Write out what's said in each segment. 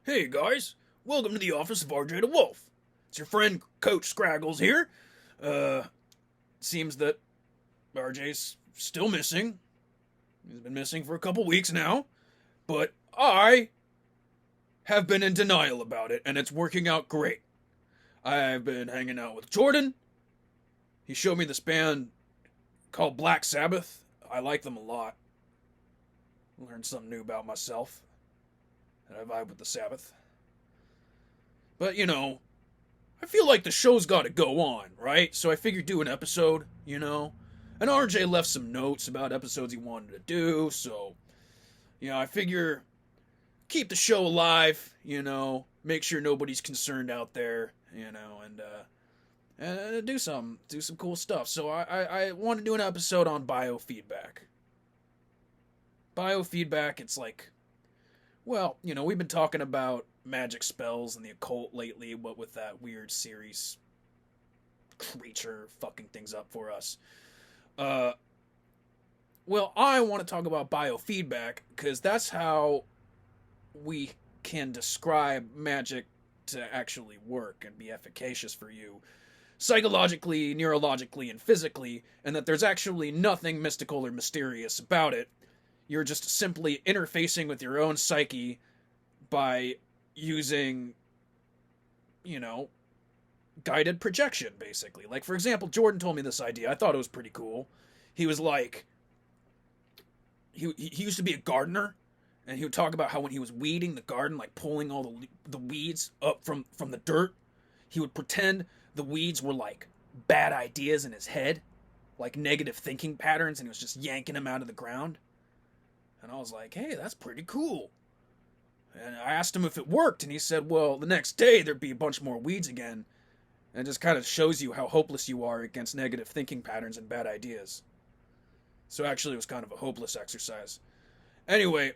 Hey guys, welcome to the office of RJ DeWolfe. It's your friend Coach Scraggles here. Seems that RJ's still missing. He's been missing for a couple weeks now, but I have been in denial about it, and it's working out great. I've been hanging out with Jordan. He showed me this band called Black Sabbath. I like them a lot. Learned something new about myself. And I vibe with the Sabbath. But, I feel like the show's gotta go on, right? So I figured do an episode, And RJ left some notes about episodes he wanted to do, so, I figure keep the show alive, make sure nobody's concerned out there, and do some cool stuff. So I want to do an episode on biofeedback. Biofeedback, it's like, well, we've been talking about magic spells and the occult lately, what with that weird series creature fucking things up for us. Well, I want to talk about biofeedback because that's how we can describe magic to actually work and be efficacious for you psychologically, neurologically, and physically, and that there's actually nothing mystical or mysterious about it. You're just simply interfacing with your own psyche by using, guided projection, basically. Like, for example, Jordan told me this idea. I thought it was pretty cool. He was like, he used to be a gardener, and he would talk about how when he was weeding the garden, like pulling all the weeds up from the dirt, he would pretend the weeds were like bad ideas in his head, like negative thinking patterns, and he was just yanking them out of the ground. And I was like, hey, that's pretty cool. And I asked him if it worked, and he said, well, the next day there'd be a bunch more weeds again. And it just kind of shows you how hopeless you are against negative thinking patterns and bad ideas. So actually it was kind of a hopeless exercise. Anyway,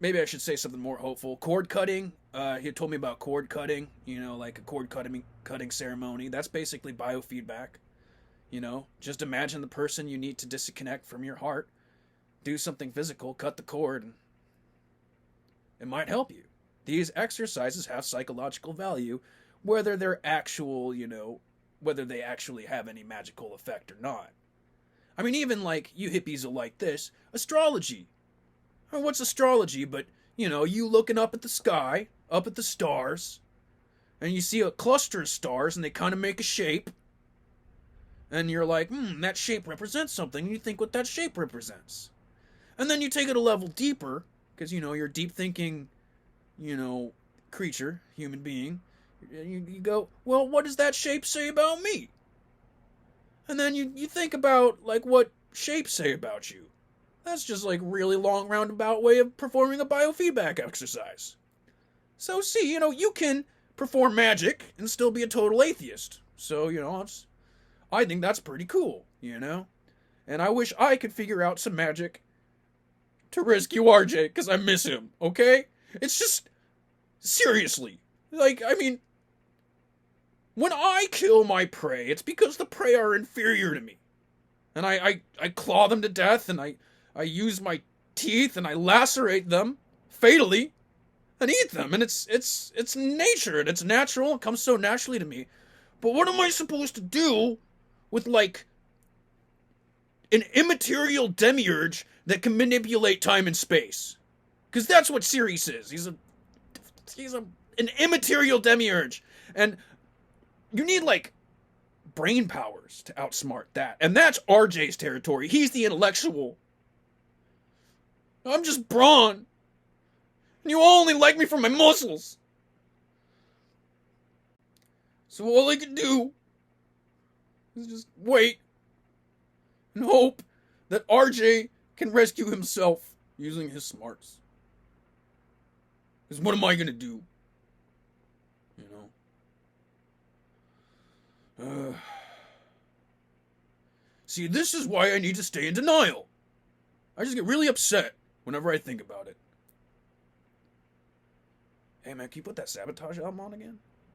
maybe I should say something more hopeful. Cord cutting. He had told me about cord cutting, like a cord cutting ceremony. That's basically biofeedback. Just imagine the person you need to disconnect from your heart. Do something physical, cut the cord, and it might help you. These exercises have psychological value, whether they're actual, whether they actually have any magical effect or not. I mean, even like you hippies will like this, astrology. Or what's astrology but, you looking up at the sky, up at the stars, and you see a cluster of stars and they kind of make a shape. And you're like, that shape represents something. And you think what that shape represents. And then you take it a level deeper, because, you're a deep thinking, creature, human being. You go, well, what does that shape say about me? And then you think about, like, what shapes say about you. That's just, like, really long roundabout way of performing a biofeedback exercise. So, see, you can perform magic and still be a total atheist. So, I think that's pretty cool, And I wish I could figure out some magic to rescue RJ, because I miss him, okay? It's just, seriously, like, I mean, when I kill my prey, it's because the prey are inferior to me. And I claw them to death, and I use my teeth, and I lacerate them, fatally, and eat them, and it's nature, and it's natural, it comes so naturally to me. But what am I supposed to do with, like, an immaterial demiurge that can manipulate time and space? Because that's what Sirius is. He's an immaterial demiurge. And you need, like, brain powers to outsmart that. And that's RJ's territory. He's the intellectual. I'm just brawn. And you only like me for my muscles. So all I can do is just wait and hope that RJ can rescue himself using his smarts. Because what am I going to do? See, this is why I need to stay in denial. I just get really upset whenever I think about it. Hey man, can you put that Sabotage album on again?